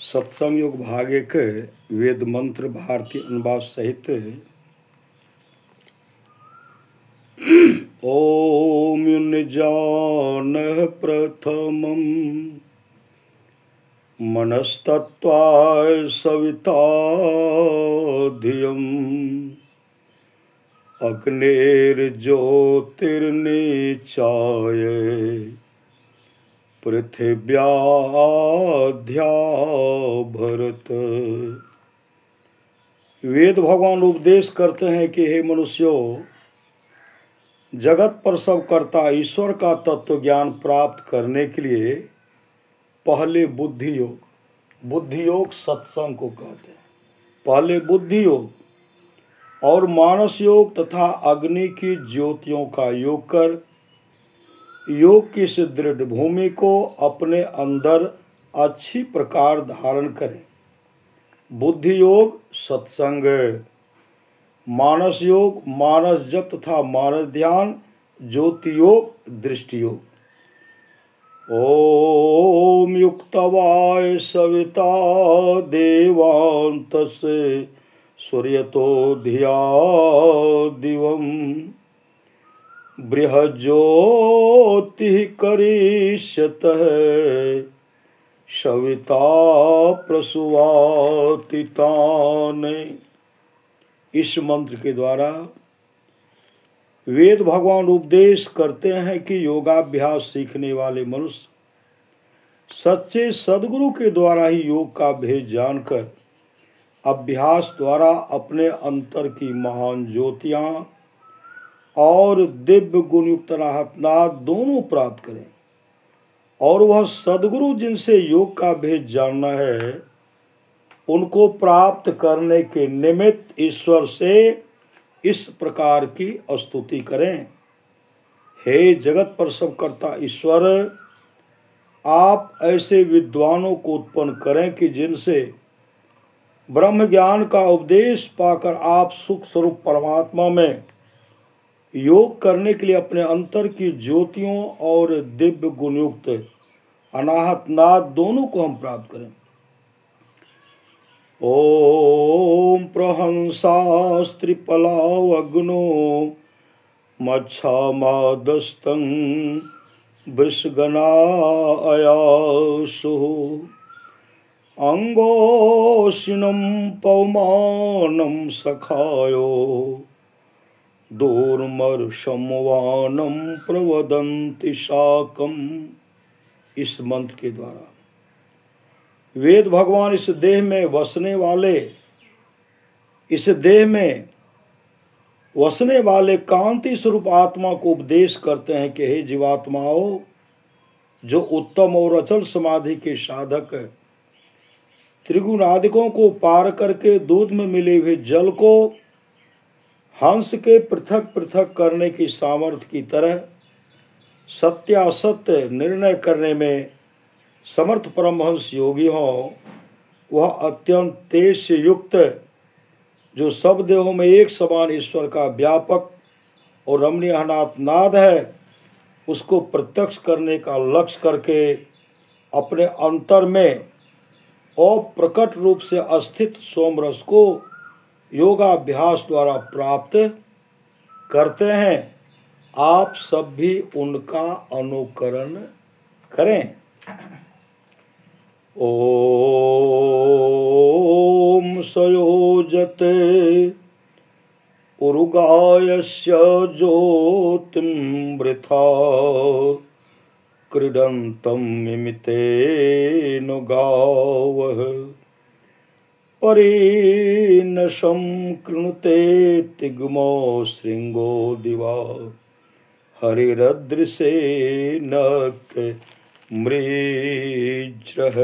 सत्संग योग भाग 1 वेद मंत्र भारतीय अनुवाद सहित ओम युनिजान प्रथमं मनस्तत्वाय सविता धियम् अग्निर्ज्योतिर्निचाय पृथिव्याध्या भरत। वेद भगवान उपदेश करते हैं कि हे मनुष्यों, जगत पर सब कर्ता ईश्वर का तत्व ज्ञान प्राप्त करने के लिए पहले बुद्धि योग सत्संग को कहते हैं। पहले बुद्धि योग और मानस योग तथा अग्नि की ज्योतियों का योग कर योग की इस दृढ़ भूमि को अपने अंदर अच्छी प्रकार धारण करें। बुद्धि योग सत्संग, मानस योग मानस जप तथा मानस ध्यान, ज्योति योग दृष्टि योग। ओम युक्तवाय सविता देवांतस्य सूर्यतो धिया दिवम् बृहज्योतिः करिष्यतः सविता प्रसुवाति तान्। इस मंत्र के द्वारा वेद भगवान उपदेश करते हैं कि योगाभ्यास सीखने वाले मनुष्य सच्चे सद्गुरु के द्वारा ही योग का भेद जानकर अभ्यास द्वारा अपने अंतर की महान ज्योतियां और दिव्य गुणयुक्त राहतनाद दोनों प्राप्त करें। और वह सद्गुरु जिनसे योग का भेद जानना है, उनको प्राप्त करने के निमित्त ईश्वर से इस प्रकार की स्तुति करें। हे जगत पर सब कर्ता ईश्वर, आप ऐसे विद्वानों को उत्पन्न करें कि जिनसे ब्रह्म ज्ञान का उपदेश पाकर आप सुख स्वरूप परमात्मा में योग करने के लिए अपने अंतर की ज्योतियों और दिव्य गुणयुक्त अनाहत नाद दोनों को हम प्राप्त करें। ओम प्रहंसास्त्रिपलावग्नो मच्छामादस्तं वृषगना अयासुः अंगोशिनं पवमानं सखायो दूर्मर्षमवानं प्रवदन्ति शाकम्। इस मंत्र के द्वारा वेद भगवान इस देह में वसने वाले कांति स्वरूप आत्मा को उपदेश करते हैं कि हे जीवात्माओं, जो उत्तम और अचल समाधि के साधक त्रिगुणादिकों को पार करके दूध में मिले हुए जल को हंस के पृथक पृथक करने की सामर्थ्य की तरह सत्यासत्य निर्णय करने में समर्थ परमहंस योगी हों, वह अत्यंत तेज से युक्त जो सब देहों में एक समान ईश्वर का व्यापक और रमणीय अनाहत नाद है, उसको प्रत्यक्ष करने का लक्ष्य करके अपने अंतर में अप्रकट रूप से अस्थित सोमरस को योगाभ्यास द्वारा प्राप्त करते हैं। आप सब भी उनका अनुकरण करें। ओम सयोजते उरुगायस्य ज्योतिं वृथा क्रीडन्तं मिमितेन गावः परेनशं कृणुते तिग्मो श्रृंगो दिवा हरिरदृशेनक मृज्रः।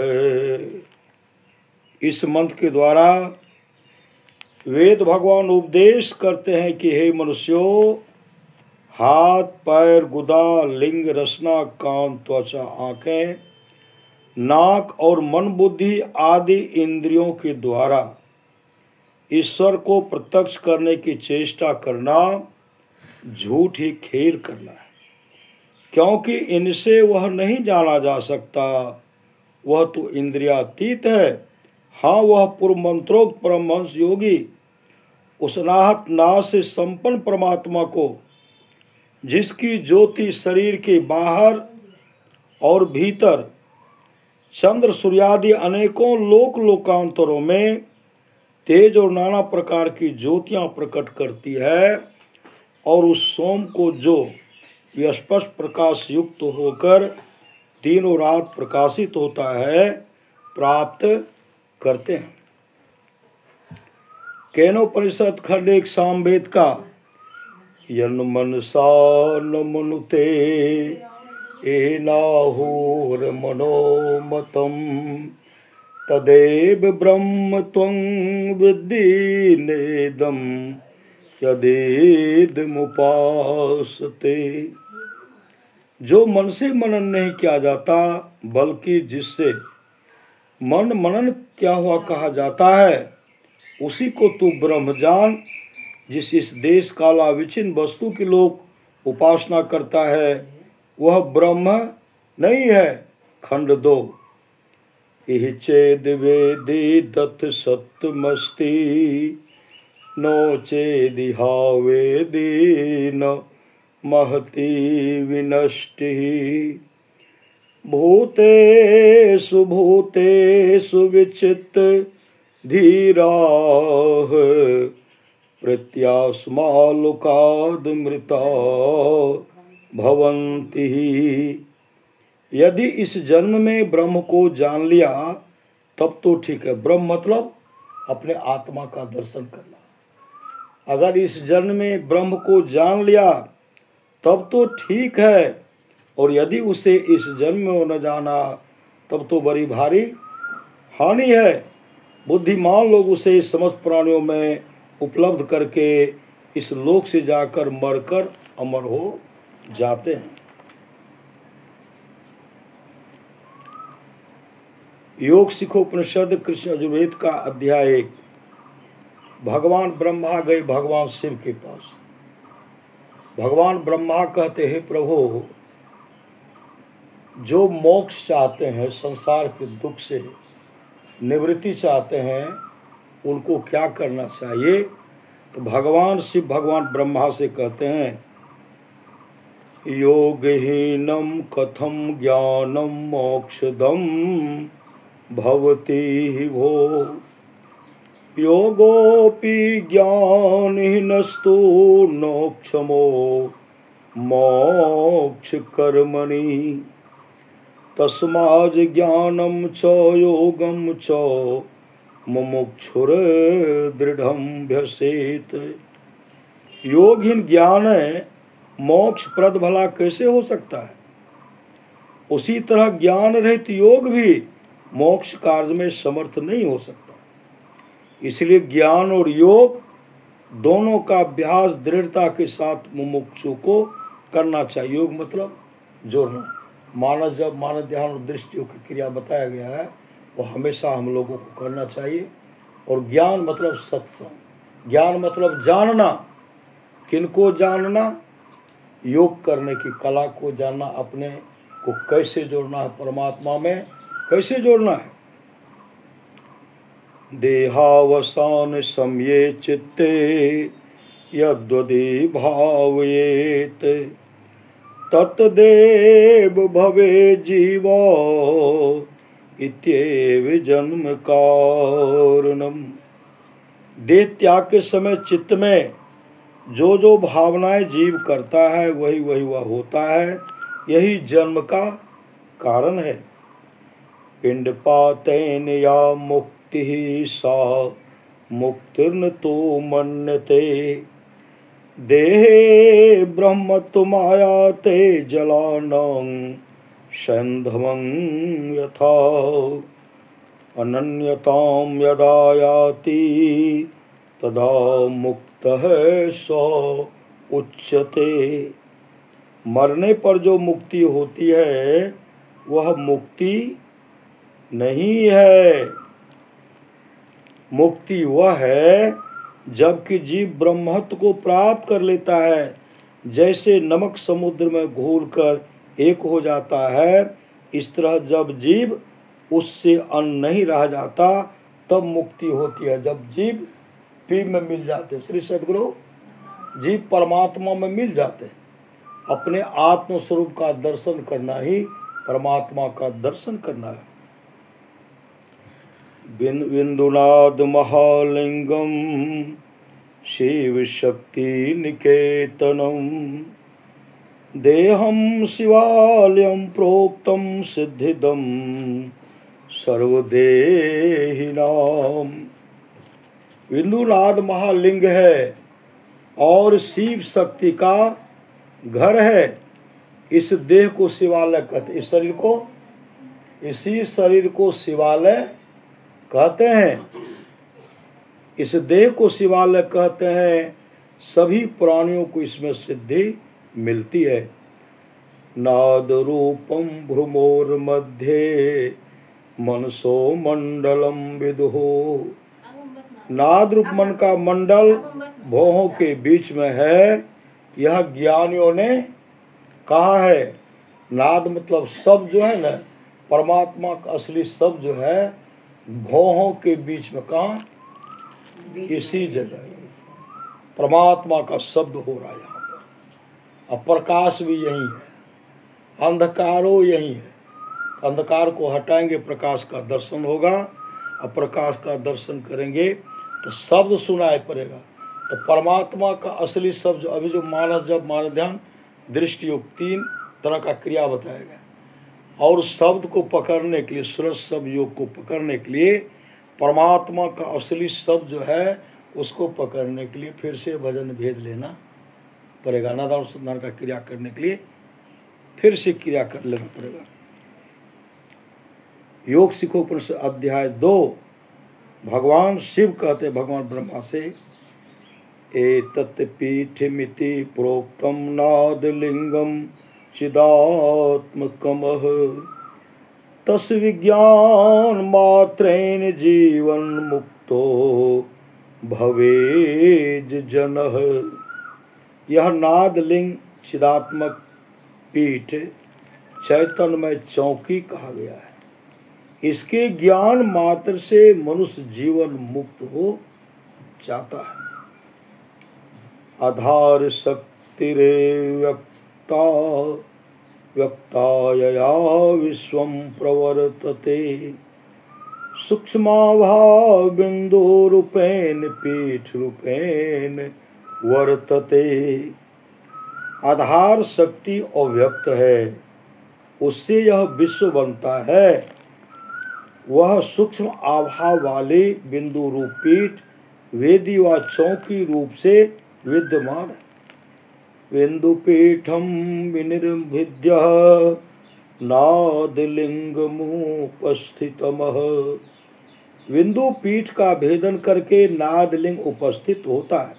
इस मंत्र के द्वारा वेद भगवान उपदेश करते हैं कि हे मनुष्यों, हाथ पैर गुदा लिंग रसना कान त्वचा आंखें नाक और मन बुद्धि आदि इंद्रियों के द्वारा ईश्वर को प्रत्यक्ष करने की चेष्टा करना झूठी खेल करना है, क्योंकि इनसे वह नहीं जाना जा सकता। वह तो इंद्रियातीत है हाँ, वह पूर्व मंत्रोक्त परमहंस योगी उस अनाहत नाश से संपन्न परमात्मा को, जिसकी ज्योति शरीर के बाहर और भीतर चंद्र सूर्यादि अनेकों लोक लोकांतरों में तेज और नाना प्रकार की ज्योतियां प्रकट करती है, और उस सोम को जो स्पष्ट प्रकाश युक्त होकर दिनों रात प्रकाशित होता है, प्राप्त करते हैं। केनोपनिषद खंड 1 सामवेद का यन मनसा न मनुते एनाहुर मनोमतम तदेव ब्रह्म त्वं विद्धि नेदम यदेदमुपासते। जो मन से मनन नहीं किया जाता, बल्कि जिससे मन मनन क्या हुआ कहा जाता है, उसी को तू ब्रह्म जान। जिस इस देश काला विचिन्न वस्तु की लोग उपासना करता है, वह ब्रह्म नहीं है। खंड 2 इह चेद वेदे दत्त सत्यमस्ति नो चेदिहा वेदे न महति विनष्टि भूतेषु भूतेषु विचित्त धीराः प्रत्यास्मालोकादमृता भवन्ति। यदि इस जन्म में ब्रह्म को जान लिया तब तो ठीक है। ब्रह्म मतलब अपने आत्मा का दर्शन करना। अगर इस जन्म में ब्रह्म को जान लिया तब तो ठीक है, और यदि उसे इस जन्म में न जाना तब तो बड़ी भारी हानि है। बुद्धिमान लोग उसे समस्त प्राणियों में उपलब्ध करके इस लोक से जाकर मरकर अमर हो जाते हैं। योग सिखोपनिषद कृष्ण यजुर्वेद का अध्याय 1। भगवान ब्रह्मा गए भगवान शिव के पास। भगवान ब्रह्मा कहते हैं, प्रभु, जो मोक्ष चाहते हैं, संसार के दुख से निवृत्ति चाहते हैं, उनको क्या करना चाहिए? तो भगवान शिव भगवान ब्रह्मा से कहते हैं, योगहीनम कथम ज्ञानम मोक्षदम भवति भो योगोपि ज्ञानहीनस्तु नोक्षमो मोक्ष कर्मणि तस्माद् ज्ञानम च योगम च मुमुक्षुर दृढ़ं भ्यसेत। योगहीन ज्ञान मोक्ष प्रद भला कैसे हो सकता है? उसी तरह ज्ञान रहित योग भी मोक्ष कार्य में समर्थ नहीं हो सकता। इसलिए ज्ञान और योग दोनों का अभ्यास दृढ़ता के साथ मुमुक्षु को करना चाहिए। योग मतलब जोड़ना। मानव जब मानव ध्यान और दृष्टि की क्रिया बताया गया है, वो हमेशा हम लोगों को करना चाहिए। और ज्ञान मतलब सत्संग। ज्ञान मतलब जानना। किनको जानना? योग करने की कला को जानना, अपने को कैसे जोड़ना है परमात्मा में, कैसे जोड़ना है। देहावसान समये चित्ते यद्वदि भावयेत तत्देव भवे जीवो इत्येव जन्म कारणम। देह त्याग के समय चित्त में जो जो भावनाएं जीव करता है, वही वही वह होता है। यही जन्म का कारण है। पिंडपातेन या मुक्ति सा मुक्तिर्न तो मन्यते देहे ब्रह्मत्वमायाते जलानां संधमं यथा अनन्यतां यदा याति तदा मुक्तः स उच्यते। मरने पर जो मुक्ति होती है वह मुक्ति नहीं है। मुक्ति वह है जबकि जीव ब्रह्मत्व को प्राप्त कर लेता है। जैसे नमक समुद्र में घोलकर एक हो जाता है, इस तरह जब जीव उससे अन्न नहीं रह जाता तब मुक्ति होती है, जब जीव पीव में मिल जाते। श्री सद्गुरु जीव परमात्मा में मिल जाते। अपने आत्म स्वरूप का दर्शन करना ही परमात्मा का दर्शन करना है। बिंदुनाद महालिंगम शिव शक्ति निकेतनम देहम शिवालयम प्रोक्तम सिद्धिदम सर्वदेहिनाम। बिंदुनाद महालिंग है और शिव शक्ति का घर है। इस देह को शिवालय कहते, इस शरीर को, इसी शरीर को शिवालय कहते हैं। इस देह को शिवालय कहते हैं। सभी प्राणियों को इसमें सिद्धि मिलती है। नाद रूपम भ्रुमोर मध्य मनसो मंडलम विदुहो। नाद रूप मन का मंडल भौहों के बीच में है, यह ज्ञानियों ने कहा है। नाद मतलब शब्द जो है ना, परमात्मा का असली शब्द जो है भौहों के बीच में, कहाँ? इसी जगह परमात्मा का शब्द हो रहा है यहाँ पर। अब प्रकाश भी यही है, अंधकारो यही है। अंधकार को हटाएंगे, प्रकाश का दर्शन होगा। अब प्रकाश का दर्शन करेंगे तो शब्द सुनाई पड़ेगा। तो परमात्मा का असली शब्द अभी जो मानस जब मान ध्यान दृष्टि योग 3 तरह का क्रिया बताया गया। और शब्द को पकड़ने के लिए, सूरज शब्द योग को पकड़ने के लिए, परमात्मा का असली शब्द जो है उसको पकड़ने के लिए फिर से भजन भेद लेना पड़ेगा। नादान संधान का क्रिया करने के लिए फिर से क्रिया कर लेना पड़ेगा। योग सिखो उपनिषद अध्याय 2 भगवान शिव कहते भगवान ब्रह्मा से, एतत् पीठमिति प्रोक्तम नादलिंगम चिदात्मकमः तस् विज्ञान मात्रेण जीवन मुक्तो भवेज जनः। यह नादलिंग चिदात्मक पीठ चैतन्यमय चौकी कहा गया है। इसके ज्ञान मात्र से मनुष्य जीवन मुक्त हो जाता है। आधार शक्तिरे व्यक्तायया विश्वं प्रवर्तते सूक्ष्माभाव बिंदु रूपेण पीठ रूपेण वर्तते। आधार शक्ति अव्यक्त है, उससे यह विश्व बनता है। वह सूक्ष्म आभाव वाले बिंदु रूप पीठ वेदी व चौकी रूप से विद्यमान है। बिंदु पीठम विनिर्भिद्य नादलिंगमुपस्थितमः। बिंदु पीठ का भेदन करके नादलिंग उपस्थित होता है।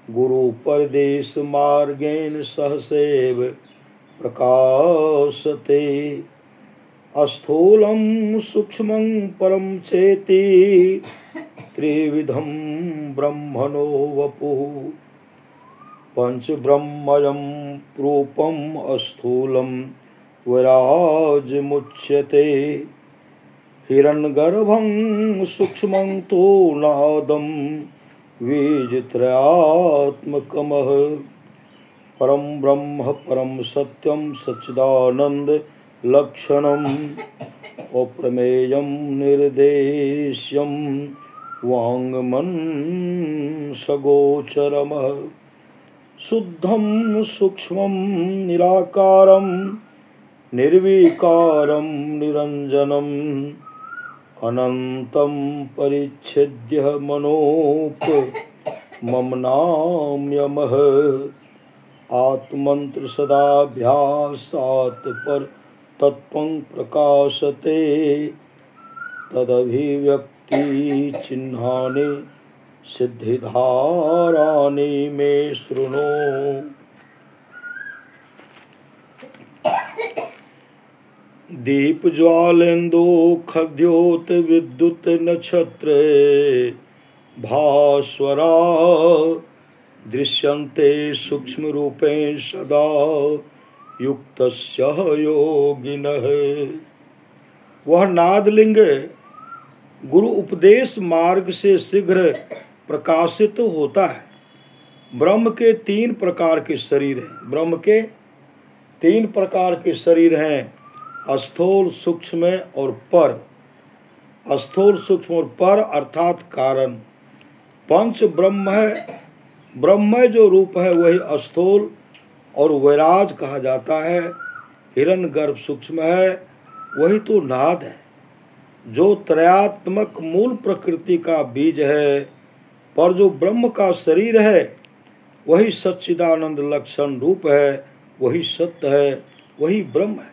गुरु परदेश मार्गेण सहसेव प्रकाशते अस्थूलम सूक्ष्मं परम चेति त्रिविधम ब्रह्मणो वपुः। पंच ब्रह्मयं रूपम अस्थूलम विराजमुच्यते हिरण्यगर्भं सूक्ष्मं तु नादं बीजत्रयात्मकमः। परम ब्रह्म परम सत्यम सच्चिदानंद लक्षणम अप्रमेयं निर्देश्यं वाङ्मन सगोचरमः। शुद्धं सूक्ष्मं निराकारं निर्विकारं निरंजनम् अनंतं परिच्छेद्य मनोप मम नाम्यमः। आत्मंत्र सदाभ्यासात् पर तत्त्वं प्रकाशते तदभिव्यक्ति चिह्नानि सिद्धिधारानि मे शृणु। दीप ज्वालेन्दु खद्योत विद्युत नक्षत्र भास्वरा दृश्यन्ते सूक्ष्म रूपेण सदा युक्तस्य योगिनः। वह नादलिंग गुरु उपदेश मार्ग से शीघ्र प्रकाशित होता है। ब्रह्म के 3 प्रकार के शरीर हैं। ब्रह्म के 3 प्रकार के शरीर हैं, स्थूल, सूक्ष्म और पर। स्थूल, सूक्ष्म और पर अर्थात कारण। पंच ब्रह्म है। ब्रह्म जो रूप है वही स्थूल और वैराज कहा जाता है। हिरण्यगर्भ सूक्ष्म है, वही तो नाद है जो त्रयात्मक मूल प्रकृति का बीज है। पर जो ब्रह्म का शरीर है वही सच्चिदानंद लक्षण रूप है, वही सत्य है, वही ब्रह्म है।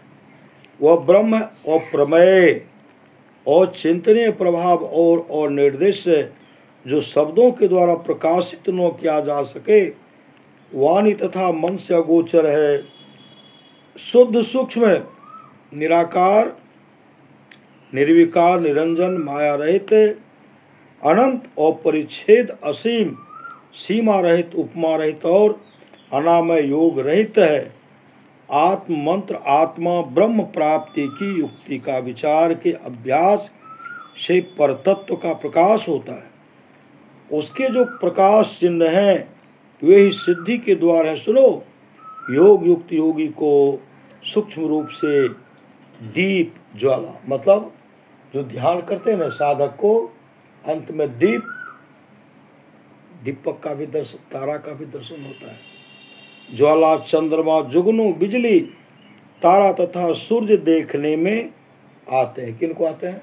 वह ब्रह्म अप्रमेय और चिंतनीय प्रभाव और निर्देश जो शब्दों के द्वारा प्रकाशित न किया जा सके, वाणी तथा मन से अगोचर है। शुद्ध सूक्ष्म निराकार, निर्विकार, निरंजन, माया रहित, अनंत और परिच्छेद, असीम, सीमा रहित, उपमा रहित और अनामय योग रहित है। आत्म मंत्र आत्मा ब्रह्म प्राप्ति की युक्ति का विचार के अभ्यास से परतत्व का प्रकाश होता है। उसके जो प्रकाश चिन्ह हैं वे ही सिद्धि के द्वार है। सुनो, योग युक्त योगी को सूक्ष्म रूप से दीप ज्वाला, मतलब जो ध्यान करते हैं ना साधक को, अंत में दीपक का भी दर्शन, तारा का भी दर्शन होता है। ज्वाला, चंद्रमा, जुगनू, बिजली, तारा तथा सूर्य देखने में आते हैं। किनको आते हैं?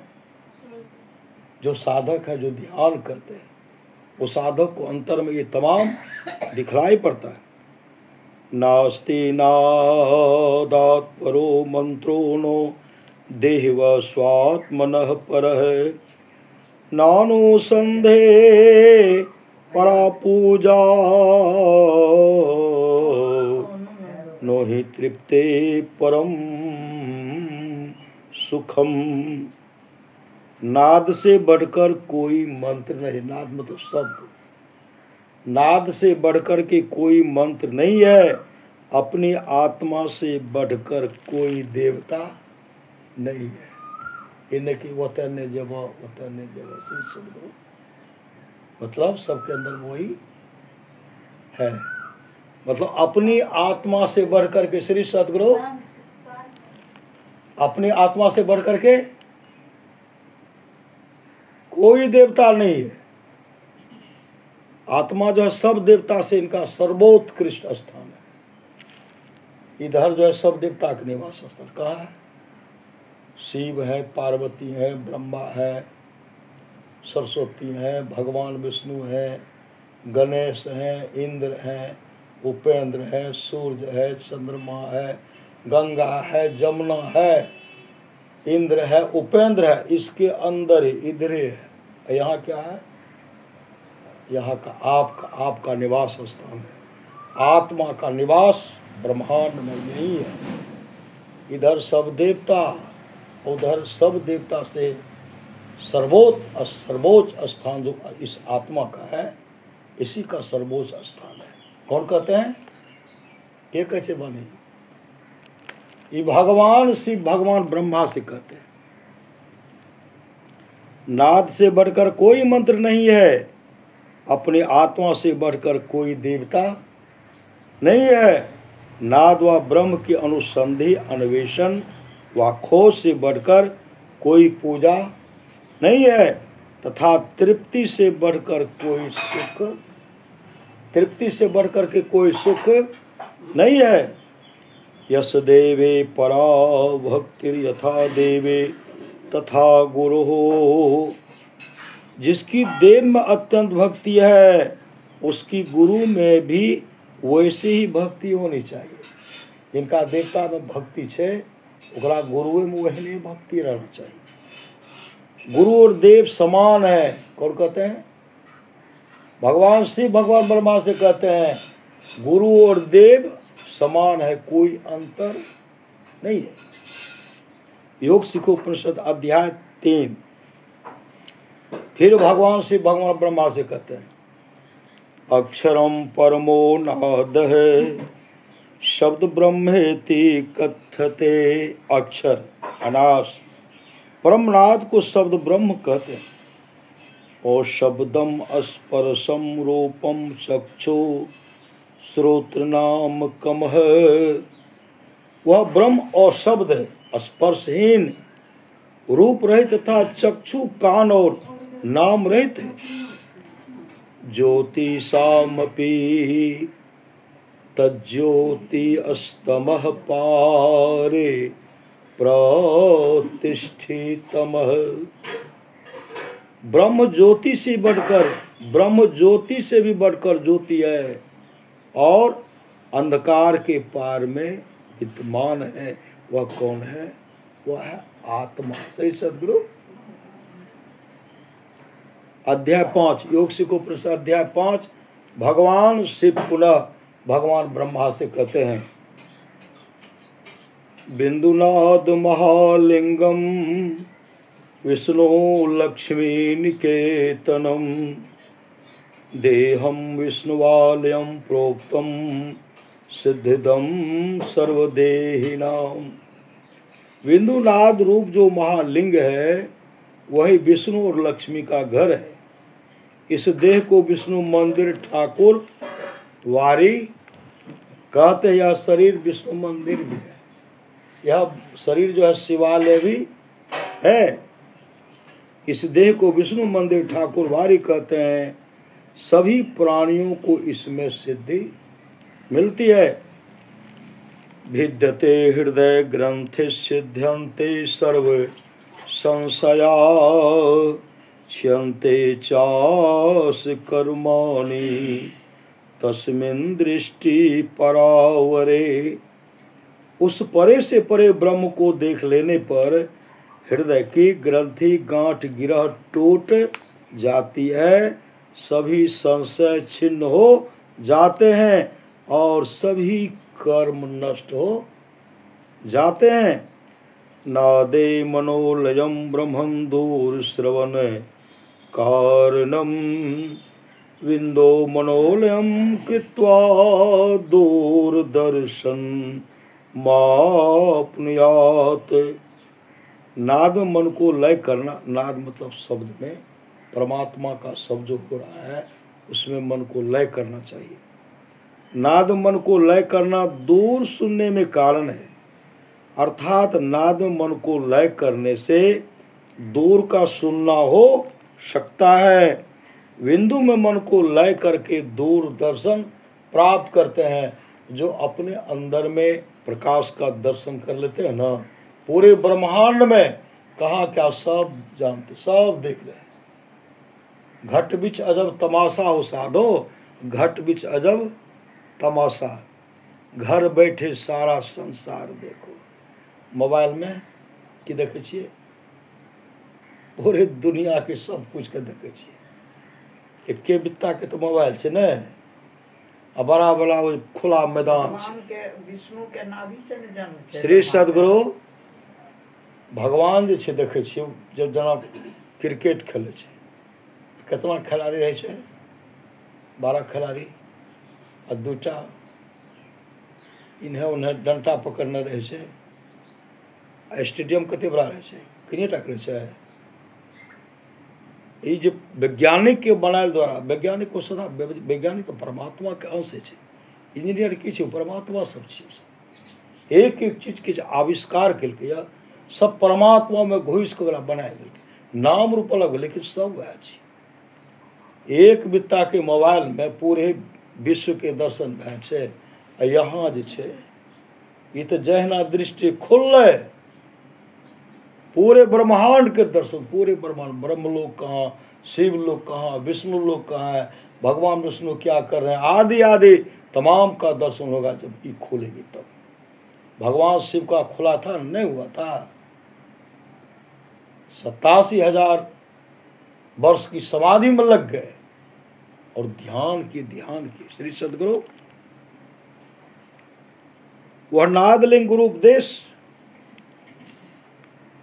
जो साधक है, जो ध्यान करते हैं, वो साधक को अंतर में ये तमाम दिखलाई पड़ता है। नास्ति नादात् परो मंत्रो नो देहव स्वात्मनः परः, नानु संदेह परा पूजा नो हि तृप्ते परम सुखम। नाद से बढ़कर कोई मंत्र नहीं। नाद मतलब शब्द। नाद से बढ़कर के कोई मंत्र नहीं है। अपनी आत्मा से बढ़कर कोई देवता नहीं है। इनकी वतन जब श्री सद्गुरु, मतलब सबके अंदर वही है। मतलब अपनी आत्मा से बढ़कर के श्री सद्गुरु, अपनी आत्मा से बढ़कर के कोई देवता नहीं है। आत्मा जो है सब देवता से इनका सर्वोत्कृष्ट स्थान है। इधर जो है सब देवता का निवास स्थान कहाँ है? शिव है, पार्वती है, ब्रह्मा है, सरस्वती है, भगवान विष्णु है, गणेश है, इंद्र है, उपेंद्र है, सूर्य है, चंद्रमा है, गंगा है, जमुना है, इंद्र है, उपेंद्र है। इसके अंदर ही इधर है। यहाँ क्या है? यहाँ का आपका निवास स्थान है। आत्मा का निवास ब्रह्मांड में नहीं है। इधर सब देवता, उधर सब देवता से सर्वोच्च स्थान जो इस आत्मा का है, इसी का सर्वोच्च स्थान है। कौन कहते हैं? ये कैसे बने? ये भगवान शिव, भगवान ब्रह्मा से कहते हैं। नाद से बढ़कर कोई मंत्र नहीं है। अपनी आत्मा से बढ़कर कोई देवता नहीं है। नाद व ब्रह्म की अनुसंधि, अन्वेषण व खोज से बढ़कर कोई पूजा नहीं है। तथा तृप्ति से बढ़कर कोई सुख, तृप्ति से बढ़कर के कोई सुख नहीं है। यस देवे परा भक्ति यथा देवे तथा गुरु हो। जिसकी देव में अत्यंत भक्ति है, उसकी गुरु में भी वैसी ही भक्ति होनी चाहिए। जिनका देवता में भक्ति है, ओकरा गुरु में वही भक्ति रहना चाहिए। गुरु और देव समान है। कौन कहते हैं? भगवान शिव, भगवान ब्रह्मा से कहते हैं गुरु और देव समान है, कोई अंतर नहीं है। योग सिखो उपनिषद अध्याय 3। फिर भगवान शिव, भगवान ब्रह्मा से कहते हैं अक्षरम परमो नादः शब्द ब्रह्मेति कथ्यते। अक्षर अनाश, परमनाद को शब्द ब्रह्म कहते हैं। औशब्दम स्पर्शम रूपम चक्षु श्रोत्रनाम कमह। वह ब्रह्म और शब्द है, स्पर्शहीन, रूप रहित तथा चक्षु कान और नाम रहित है। ज्योति सामपि तज्ज्योति अस्तमः पारे प्रतिष्ठितमः। ब्रह्म ज्योति से बढ़कर, ब्रह्म ज्योति से भी बढ़कर ज्योति है और अंधकार के पार में विद्यमान है। वह कौन है? वह है आत्मा। सही सदगुरु। अध्याय 5 योग सिखो प्रश्न अध्याय 5। भगवान शिव पुनः भगवान ब्रह्मा से कहते हैं, बिंदुनाद महालिंगम विष्णु लक्ष्मी निकेतनम देहम विष्णुवालयम प्रोक्तम सिद्धिदम सर्वदेहिनाम। बिंदुनाद रूप जो महालिंग है वही विष्णु और लक्ष्मी का घर है। इस देह को विष्णु मंदिर ठाकुर वारी कहते हैं। यह शरीर विष्णु मंदिर भी है, यह शरीर जो है शिवालय भी है। इस देह को विष्णु मंदिर ठाकुर वारी कहते हैं। सभी प्राणियों को इसमें सिद्धि मिलती है। भिद्यते हृदय ग्रंथि सिद्ध्यन्ते सर्व संशया क्षयन्ते चास कर्माणि तस्मिन् दृष्टि परावरे। उस परे से परे ब्रह्म को देख लेने पर हृदय की ग्रंथि गांठ गिरह टूट जाती है, सभी संशय छिन्न हो जाते हैं और सभी कर्म नष्ट हो जाते हैं। नादे मनोलयम ब्रह्मं दूर श्रवण कारणम विंदो मनोलयम कृत्वा दूरदर्शन मापनुयात। नाद में मन को लय करना, नाद मतलब शब्द में परमात्मा का शब्द जो हो रहा है उसमें मन को लय करना चाहिए। नाद मन को लय करना दूर सुनने में कारण है, अर्थात नाद में मन को लय करने से दूर का सुनना हो सकता है। बिंदु में मन को लय करके दूर दर्शन प्राप्त करते हैं। जो अपने अंदर में प्रकाश का दर्शन कर लेते हैं ना, पूरे ब्रह्मांड में कहाँ क्या सब जानते, सब देख रहे हैं। घट बिच अजब तमाशा हो साधो, घट बिच अजब तमाशा, घर बैठे सारा संसार देखो। मोबाइल में कि देखे छिए, पूरे दुनिया के सब कुछ के देखे छिए। एके बित्ता के तो मोबाइल छे ने, आ बड़ा बड़ा खुला मैदान छे। विष्णु के नाभि से ने जन्म छे। श्री सदगुरु भगवान जे छे देखे छिए, जब जना क्रिकेट खेले छे कितना खिलाड़ी रहे छे, 12 खिलाड़ी आ दूटा इन्हें उन्हें डंटा पकड़ने रहे छे। स्टेडियम कते बड़ा रहे छे, किनेटा करे छे। ये जो वैज्ञानिक के बनायल द्वारा, वैज्ञानिक को सदा, वैज्ञानिक तो परमात्मा के अंश है। इंजीनियर की छे, परमात्मा सब चीज एक एक चीज के आविष्कार केलकै या सब परमात्मा में घुस के ओकरा बनाय देलकै। नाम रूप अलग लेकिन सब वह छे। एक बित्ता के मोबाइल में पूरे विश्व के दर्शन भए छे। यहाँ जे छे ये तो जहना दृष्टि खुलले पूरे ब्रह्मांड के दर्शन, पूरे ब्रह्मांड, ब्रह्मलोक कहाँ, शिवलोक कहाँ, विष्णु लोक कहाँ है, भगवान विष्णु क्या कर रहे हैं, आदि आदि तमाम का दर्शन होगा जब ये खोलेगी तब। भगवान शिव का खुला था, नहीं हुआ था। 87,000 वर्ष की समाधि में लग गए और ध्यान की श्री सदगुरु वह नादलिंग गुरु उपदेश।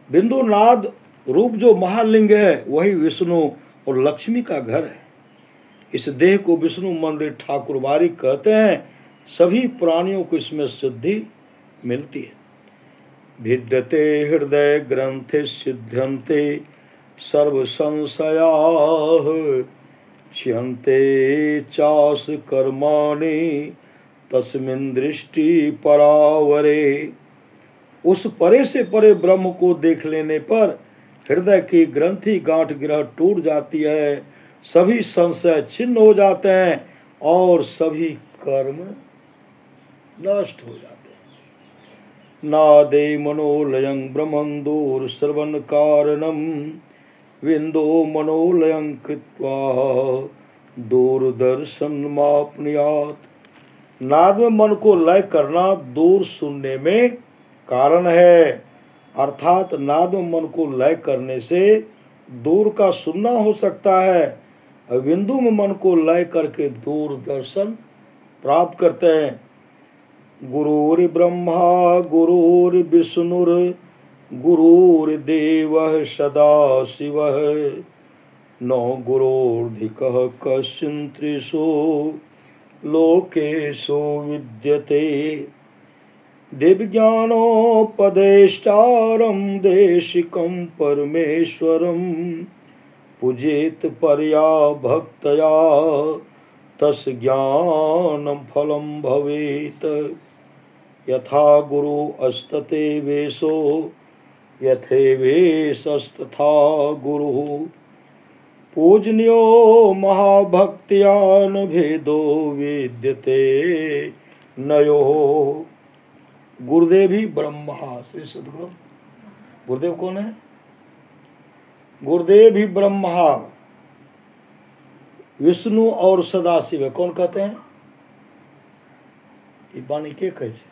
बिंदु नाद रूप जो महालिंग है वही विष्णु और लक्ष्मी का घर है। इस देह को विष्णु मंदिर ठाकुरवारी कहते हैं। सभी प्राणियों को इसमें सिद्धि मिलती है। भिद्यते हृदय ग्रंथि सिद्ध्यन्ते सर्व संशयाः क्षयन्ते चास कर्माणि तस्मिन् दृष्टि परावरे। उस परे से परे ब्रह्म को देख लेने पर हृदय की ग्रंथि गांठ ग्रह टूट जाती है, सभी संशय छिन्न हो जाते हैं और सभी कर्म नष्ट हो जाते हैं। नादे मनोलयं ब्रह्मंदोर श्रवण कारणम विंदो मनोलयं कृत्वा दूरदर्शन मापनुयात्। नाद में मन को लय करना दूर सुनने में कारण है, अर्थात नाद में मन को लय करने से दूर का सुनना हो सकता है। बिंदु में मन को लय करके दूर दर्शन प्राप्त करते हैं। गुरुर् ब्रह्मा गुरुर्विष्णुर् गुरुर्देवः सदा शिवः न गुरोर्धिकः कश्चिन्त्रिषु लोकेषु विद्यते। दिव्यज्ञानोपदेष्टारं देशिकं परमेश्वरं पूजेत परया भक्तया तस् ज्ञानं फलं भवेत्। यथा गुरु अस्तते वेशो यथेवेशस्तथा गुरुः पूजनीयो महाभक्त्या न भेदो विद्यते नयोः। गुरुदेव ही ब्रह्मा, श्री सद्गुरु गुरुदेव कौन है? गुरुदेव ही ब्रह्मा विष्णु और सदाशिव है। कौन कहते हैं? ये वाणी के कैसे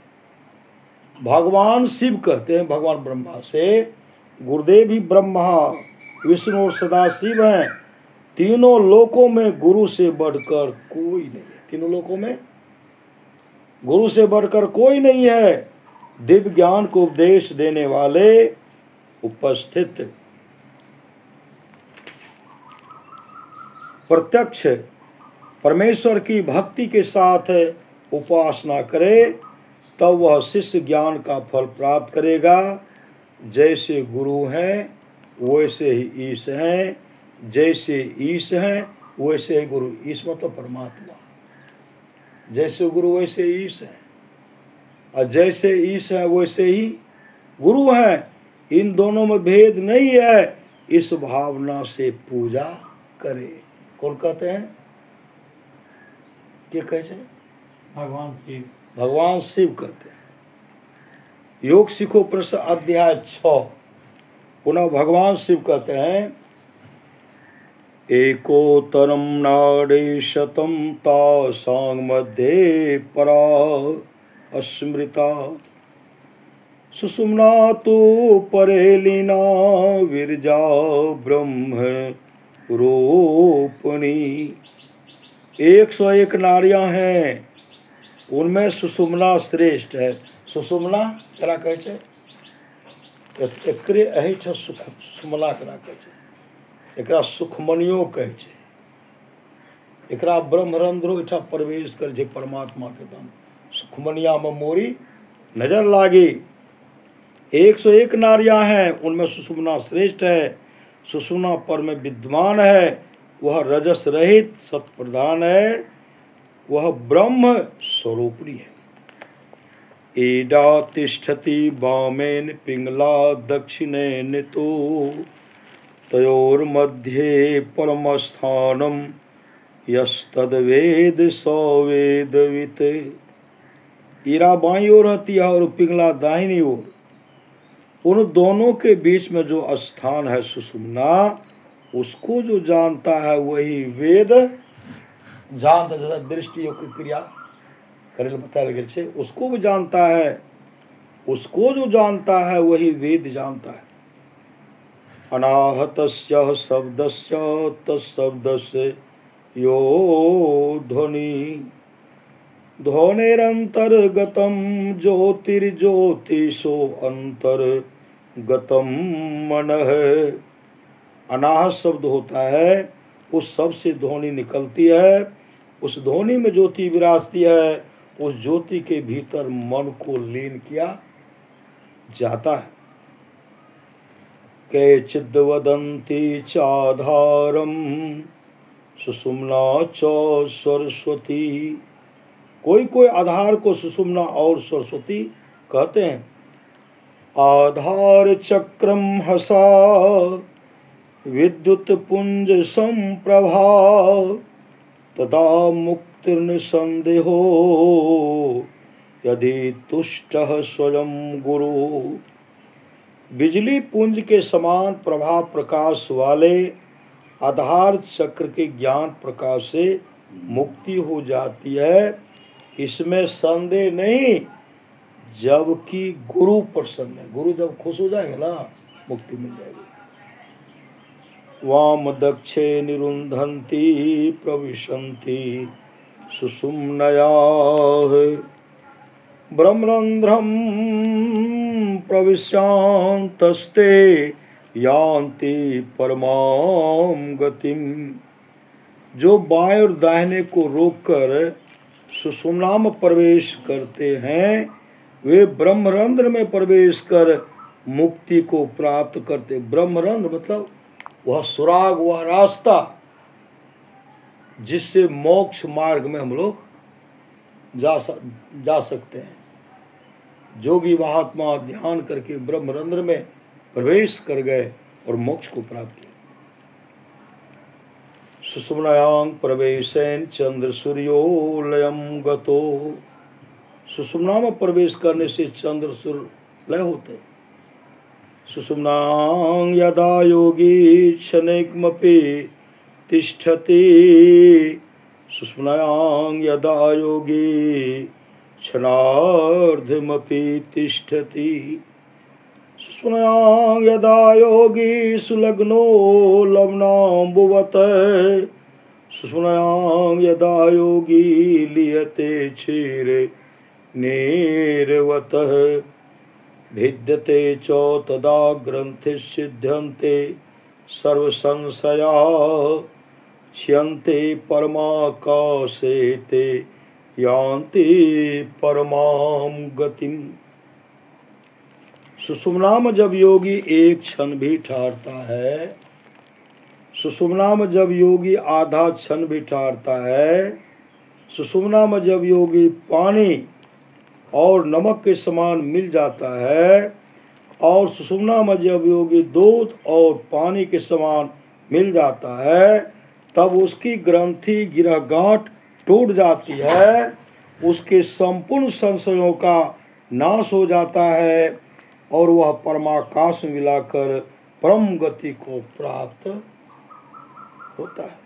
भगवान शिव कहते हैं भगवान ब्रह्मा से। गुरुदेव ही ब्रह्मा विष्णु और सदाशिव हैं। तीनों लोकों में गुरु से बढ़कर कोई नहीं है। तीनों लोकों में गुरु से बढ़कर कोई नहीं है। दिव्य ज्ञान को उपदेश देने वाले उपस्थित प्रत्यक्ष परमेश्वर की भक्ति के साथ उपासना करे तब वह शिष्य ज्ञान का फल प्राप्त करेगा। जैसे गुरु हैं वैसे ही ईश हैं, जैसे ईश हैं वैसे ही गुरु। ईश मतलब परमात्मा। जैसे गुरु वैसे ईश है और जैसे ईश है वैसे ही गुरु हैं। इन दोनों में भेद नहीं है। इस भावना से पूजा करे। कौन कहते हैं? क्या कहते हैं? भगवान शिव। भगवान शिव कहते हैं। योग सीखो प्रश्न अध्याय 6 पुनः भगवान शिव कहते हैं एकोत्तरं नाड़ी शतं तासां मध्ये परा अस्मृता सुषुम्ना तो परे लीना विरजा ब्रह्म रूपिणी। 101 नारियां हैं, उनमें सुषुम्ना श्रेष्ठ है। सुषुम्ना करा कहै छै? एकरे अहि छ सुषुम्ना करा कहै छै। एकरा सुखमनियो कहै छै। एकरा ब्रह्मरंध्रो इठा प्रवेश कर जे परमात्मा के दाम सुखमनिया में मोरी नजर लागी। 101 नारियां हैं, उनमें सुषुम्ना श्रेष्ठ है। सुषुम्ना पर में विद्यमान है, वह रजस रहित सत प्रधान है, वह ब्रह्म स्वरूपी है। एडा तिष्ठति वामेन पिंगला दक्षिणेन तो तयोर्मध्ये परमस्थानम यस्तद्वेद सवेदवित्। ईरा बाईं ओर रहती है और पिंगला दाहिनी ओर। उन दोनों के बीच में जो स्थान है सुषुम्ना, उसको जो जानता है वही वेद जानता है। दृष्टि योग की क्रिया करेल बताया गया छे, उसको भी जानता है। उसको जो जानता है वही वेद जानता है। अनाहतस्य शब्दस्य तत्शब्दस्य यो ध्वनि ध्वनिरंतर्गतम ज्योतिर्ज्योतिषो अंतर्गतम मनः। अनाह शब्द होता है, उस शब्द से ध्वनि निकलती है, उस ध्वनि में ज्योति विराजती है, उस ज्योति के भीतर मन को लीन किया जाता है। केचिद् वदन्ति चाधारं सुषुम्ना च सरस्वती। कोई कोई आधार को सुषुम्ना और सरस्वती कहते हैं। आधार चक्रम हसा विद्युत पुंज संप्रभा तदा मुक्तिर्न संदेहो यदि तुष्टः स्वयं गुरु। बिजली पुंज के समान प्रभाव प्रकाश वाले आधार चक्र के ज्ञान प्रकाश से मुक्ति हो जाती है, इसमें संदेह नहीं। जबकि गुरु प्रसन्न है, गुरु जब खुश हो जाएंगे ना, मुक्ति मिल जाएगी। वाम दक्षे निरुंधन्ति प्रविशन्ति सुषुम्नयाः ब्रह्मरन्ध्रं प्रविश्यान्तस्ते यान्ति परमां गतिम। जो बाएं और दाहिने को रोककर सुषुम्ना में प्रवेश करते हैं, वे ब्रह्मरंध्र में प्रवेश कर मुक्ति को प्राप्त करते। ब्रह्मरंध्र मतलब वह सुराग, वह रास्ता जिससे मोक्ष मार्ग में हम लोग जा सकते हैं। जोगी महात्मा ध्यान करके ब्रह्मरंध्र में प्रवेश कर गए और मोक्ष को प्राप्त किया। सुषुम्नायां प्रवेशेन चंद्र सूर्योलयम गतो। सुषुम्ना में प्रवेश करने से चंद्र सूर्य लय होते। सुषुम्नां यदा योगी क्षणैकमपि तिष्ठति। सुषुम्नायां यदा योगी क्षणार्धमपि तिष्ठति। सुषुम्नायां यदा योगी सुलग्नो लवनाम्बुवत्। सुषुम्नायां यदा योगी लीयते क्षीरे निर्वतः। भिद्यते च तदा ग्रन्थिसिद्ध्यन्ते सर्वसंशया। क्षयन्ते परमाकाशे ते यान्ति परमां गतिम। सुषुम्ना में जब योगी एक क्षण भी ठहरता है, सुषुम्ना में जब योगी आधा क्षण भी ठहरता है, सुषुम्ना में जब योगी पानी और नमक के समान मिल जाता है, और सुषुम्ना में जब योगी दूध और पानी के समान मिल जाता है, तब उसकी ग्रंथि गिरह गांठ टूट जाती है, उसके संपूर्ण संशयों का नाश हो जाता है और वह परमाकाश में मिलाकर परम गति को प्राप्त होता है।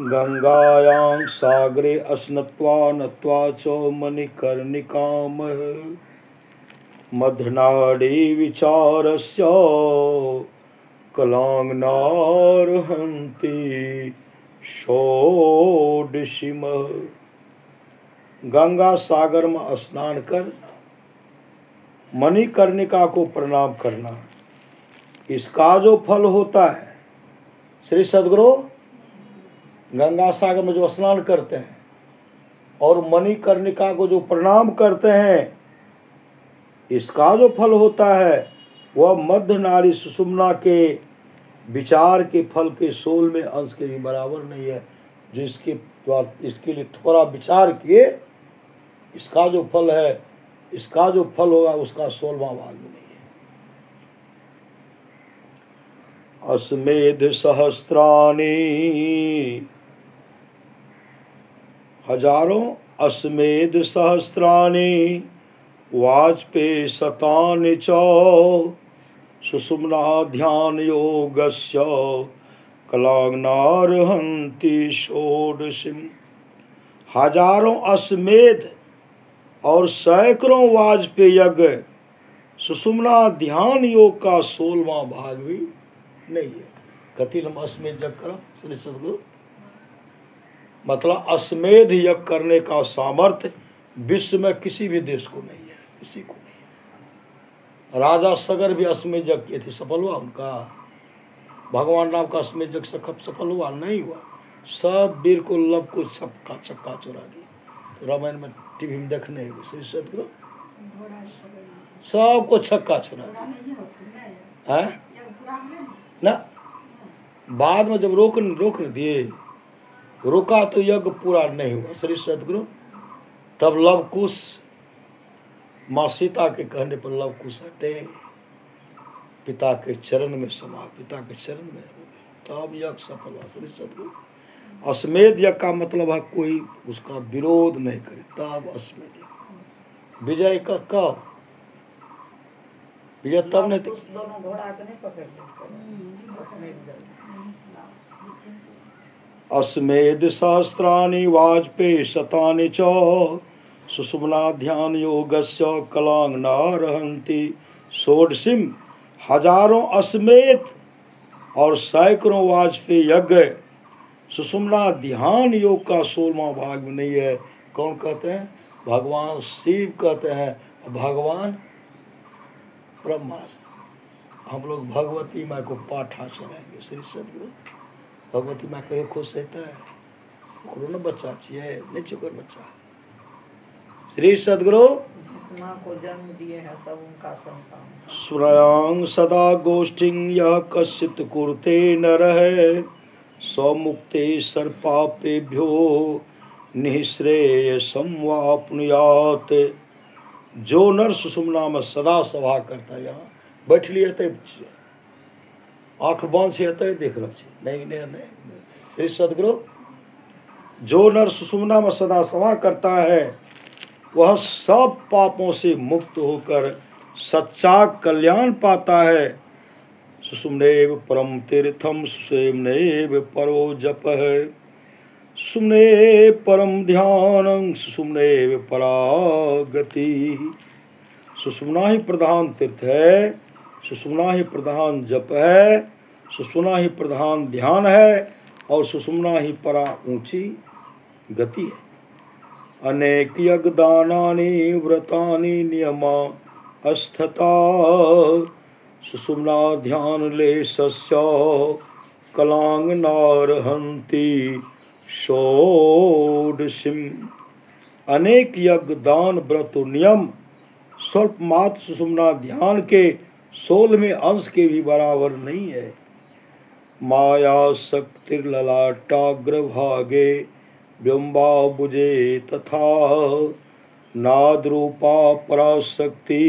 गंगायां सागरे अस्नत्वा नत्वा च मणिकर्णिकाम। मध्यनाड़ी विचारस्य कलांगनार्हन्ति षोडशीम। गंगा सागर में स्नान कर मणिकर्णिका को प्रणाम करना, इसका जो फल होता है, श्री सद्गुरु गंगा सागर में जो स्नान करते हैं और मणिकर्णिका को जो प्रणाम करते हैं, इसका जो फल होता है वह मध्य नाड़ी सुषुम्ना के विचार के फल के 16वें अंश के भी बराबर नहीं है। जो इसके लिए थोड़ा विचार किए, इसका जो फल है, इसका जो फल होगा उसका 16वां भाग में नहीं है। अस्मेध सहस्त्राणि हजारों, अस्मेध सहस्त्राणि वाजपेयी शतानि च। सुषुम्ना ध्यान योगस्य कलांगनार्हन्ति षोडशीम। हजारों अश्वमेध और सैकड़ों वाजपेयी यज्ञ सुषुम्ना ध्यान योग का 16वां भाग भी नहीं है। कथित हम अश्वमेध यज्ञ करो श्री सद्गुरु, मतलब अश्वमेध यज्ञ करने का सामर्थ्य विश्व में किसी भी देश को नहीं है, किसी को नहीं है। राजा सगर भी अश्वमेध यज्ञ किए थे, सफल हुआ उनका? भगवान राम का अश्वमेध यज्ञ सफल हुआ? नहीं हुआ। सब वीर को लब को छक्का चक्का चुरा दी। तो रामायण में टीवी में देखने श्री सद्गुरु सबको छक्का छुरा दिया। है ना। बाद में जब रोक न दिए, रोका तो यज्ञ पूरा नहीं हुआ श्री सदगुरु। तब लवकुश माँ सीता के कहने पर लवकुश हटे, पिता के चरण में समा, पिता के चरण में हो गए, तब यज्ञ सफल हुआ श्री सदगुरु। अश्वमेध यज्ञ का मतलब है कोई उसका विरोध नहीं करे, तब अश्वमेध यज्ञ। विजय का कब? विजय तब नहीं थी। दोनों घोड़ा के नहीं पकड़ लेते। अश्वमेध सहस्राणि वाजपेयी शतानि च सुषुम्ना ध्यान योगस्य कलांगनारहन्ति। षोडशीम हजारों अश्वमेध और सैकड़ों वाजपेयी यज्ञ सुषुम्ना ध्यान योग का 16वां भाग में नहीं है। कौन कहते हैं? भगवान शिव कहते हैं, भगवान ब्रह्मा। हम लोग भगवती माँ को पाठा चढ़ाएंगे श्री सदगुरु। भगवती माँ कहे खुश रहता है, कोरोना बच्चा चाहिए नहीं, चुकर बच्चा श्री सदगुरु जिस माँ को जन्म दिए हैं सब उनका संतान। सुरयांग सदा गोष्ठिंग यह कश्चित कुरते न रहे, स्वमुक्ते सर्पापेभ्यो निःश्रेय संवापनुयात। जो नर सुषुम्ना में सदा सभा करता है, यहाँ बैठ लिए आंख बंद से देख रहा नहीं नहीं नहीं श्री सदगुरु। जो नर सुषुम्ना में सदा सभा करता है वह सब पापों से मुक्त होकर सच्चा कल्याण पाता है। सुषुम्नेव परम तीर्थम सुषुम्नेव परो जप है, सुषुम्ने परम ध्यान सुषुम्नेव परागति। सुषुम्ना ही प्रधान तीर्थ है, सुषुम्ना ही प्रधान जप है, सुषुम्ना ही प्रधान ध्यान है और सुषुम्ना ही परा ऊंची गति है। अनेक यज्ञ दानानि व्रतानि नियमा अस्थता, सुषुम्ना ध्यान लेशस्य कलांगनारहन्ति षोडशीम। अनेक यज्ञ दान व्रत नियम स्वल्प मात्र सुषुम्ना ध्यान के 16वें अंश के भी बराबर नहीं है। माया शक्तिर्ललाटाग्र भागे ब्रह्माबुजे तथा, नाद्रूपा पराशक्ति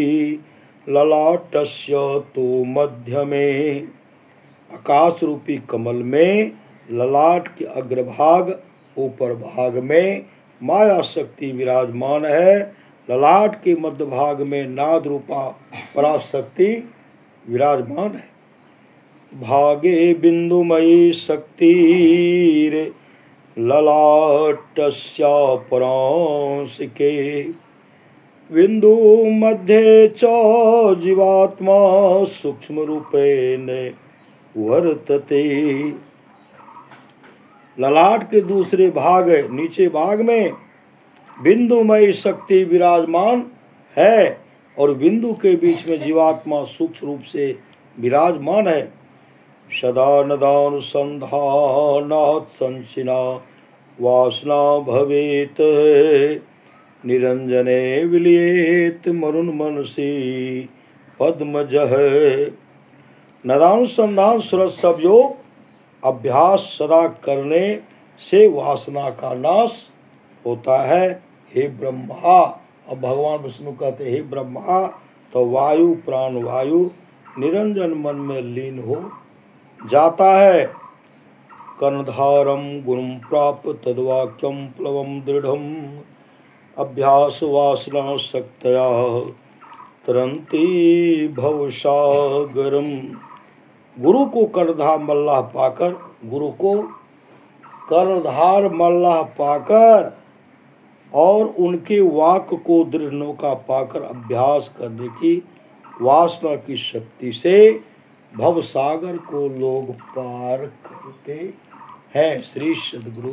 ललाटस्य तो मध्य में। आकाश रूपी कमल में ललाट के अग्रभाग ऊपर भाग में माया शक्ति विराजमान है, ललाट के मध्य भाग में नाद रूपा पराशक्ति विराजमान है। भागे बिंदुमयी शक्तिर ललाटस्य परांशिके, बिंदु मध्ये च जीवात्मा सूक्ष्म रूपेण वर्तते। ललाट के दूसरे भाग नीचे भाग में बिंदुमयी शक्ति विराजमान है और बिंदु के बीच में जीवात्मा सूक्ष्म रूप से विराजमान है। सदा नदानुसंधानात् संचिना वासना भवेत, निरंजने विलियेत मरुन मनसी पद्मजः। नदानुसंधान सुरत सब योग अभ्यास सदा करने से वासना का नाश होता है। हे ब्रह्मा, अब भगवान विष्णु कहते हे ब्रह्मा, तो वायु प्राण वायु निरंजन मन में लीन हो जाता है। कर्णधारम गुरुम प्राप्त तद्वाक्यम प्लवम दृढ़म, अभ्यास वासना शक्तया तरंती भवसागरम। गुरु को कर्णधार मल्लाह पाकर, गुरु को कर्णधार मल्लाह पाकर और उनके वाक को दृढ़ नौका पाकर अभ्यास करने की वासना की शक्ति से भवसागर को लोग पार करते हैं। श्री सद्गुरु